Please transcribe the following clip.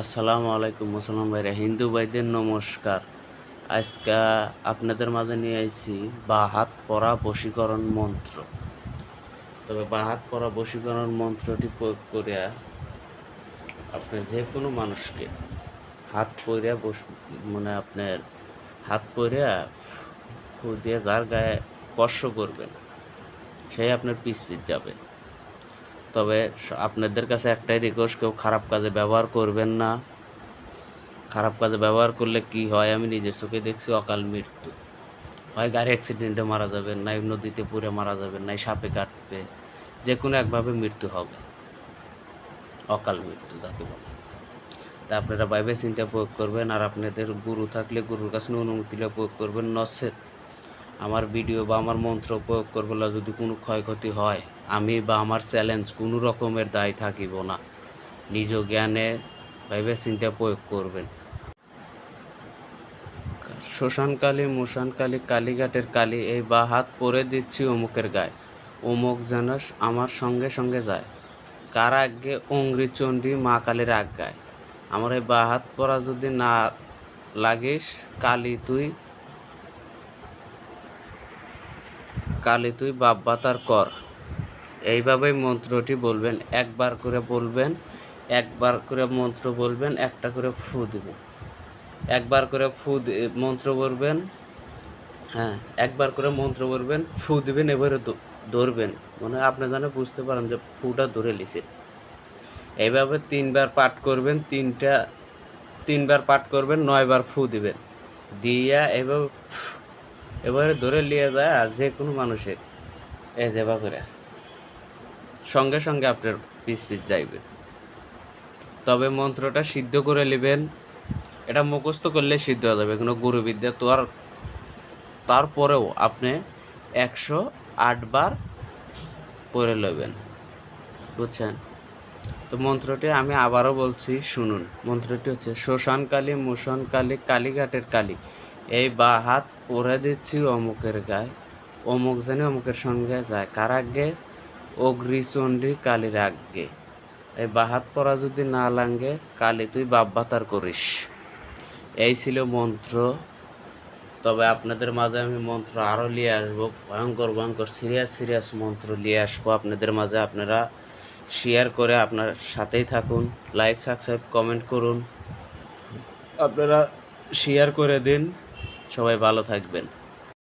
আসসালামু আলাইকুম মুসলমান ভাইরা, হিন্দু ভাইদের নমস্কার। আজকে আপনাদের মাঝে নিয়ে আইছি বাহাত পড়া বশীকরণ মন্ত্র। তবে বাহাত পড়া বশীকরণ মন্ত্রটি প্রয়োগ করিয়া আপনার যে কোনো মানুষকে হাত পইরা আপনার হাত পইরা ফু দিয়ে যার গায়ে স্পর্শ করবেন সেই আপনার পিছ যাবে। তবে আপনাদের কাছে একটাই রিকোয়েস্ট, কেউ খারাপ কাজে ব্যবহার করবেন না। খারাপ কাজে ব্যবহার করলে কি হয় আমি নিজের চোখে দেখছি, অকাল মৃত্যু হয়। গাড়ি অ্যাক্সিডেন্টে মারা যাবেন, নাই নদীতে পুড়ে মারা যাবেন, নাই সাপে কাটবে, যে কোনো একভাবে মৃত্যু হবে, অকাল মৃত্যু যাকে বলে। তা আপনারা ভাইবে চিন্তা প্রয়োগ করবেন। আর আপনাদের গুরু থাকলে গুরুর কাছে অনুমতি প্রয়োগ করবেন। নচেত আমার ভিডিও বা আমার মন্ত্র প্রয়োগ করবেন যদি কোনো ক্ষয়ক্ষতি হয়, আমি বা আমার চ্যালেঞ্জ কোনো রকমের দায় থাকিব না। নিজ জ্ঞানে ভাইবে চিন্তা প্রয়োগ করবেন। শ্মশানকালী মুশানকালী কালীঘাটের কালী, এই বা হাত পরে দিচ্ছি অমুকের গায়ে, অমুক যেন আমার সঙ্গে সঙ্গে যায়। কার আগে অঙ্গি চণ্ডী মা কালীর আজ্ঞায়। আমার এই বা হাত পরা যদি না লাগিস, কালী তুই বাব্বাতার কর। এইভাবেই মন্ত্রটি বলবেন, একবার করে বলবেন, একবার করে মন্ত্র বলবেন, একটা করে ফু দিবেন। একবার করে মন্ত্র বলবেন, হ্যাঁ, একবার করে মন্ত্র বলবেন, ফু দিবেন, এবারে ধরবেন, মানে আপনি যেন বুঝতে পারেন যে ফুটা ধরে লিছে। এইভাবে 3বার পাঠ করবেন, তিনবার পাঠ করবেন, 9বার ফু দিবেন, দিয়া এবারে ধরে নিয়ে যায়। আর যে কোনো মানুষের এই যেবা করে সঙ্গে সঙ্গে আপনার পিছ যাইবে। তবে মন্ত্রটা সিদ্ধ করে নেবেন। এটা মুখস্থ করলে সিদ্ধ হয়ে যাবে, কোনো গুরুবিদ্যা তো আর। তারপরেও আপনি 108 বার পড়ে নেবেন, বুঝছেন? তো মন্ত্রটি আমি আবারও বলছি, শুনুন। মন্ত্রটি হচ্ছে, শ্মশানকালী মুশানকালী কালীঘাটের কালী, এই বা হাত পরে দিচ্ছি অমুকের গায়ে, অমুক জানি অমুকের সঙ্গে যায়। কার আগে? অগ্রিচণ্ডী কালীর আগে। এই বা হাত পরা যদি না লাগে, কালী তুই বাব্বাতার করিস। এই ছিল মন্ত্র। তবে আপনাদের মাঝে আমি মন্ত্র আরও নিয়ে আসবো, ভয়ঙ্কর ভয়ঙ্কর সিরিয়াস মন্ত্র নিয়ে আসবো আপনাদের মাঝে। আপনারা শেয়ার করে আপনার সাথেই থাকুন, লাইক সাবস্ক্রাইব কমেন্ট করুন, আপনারা শেয়ার করে দিন। সবাই ভালো থাকবেন।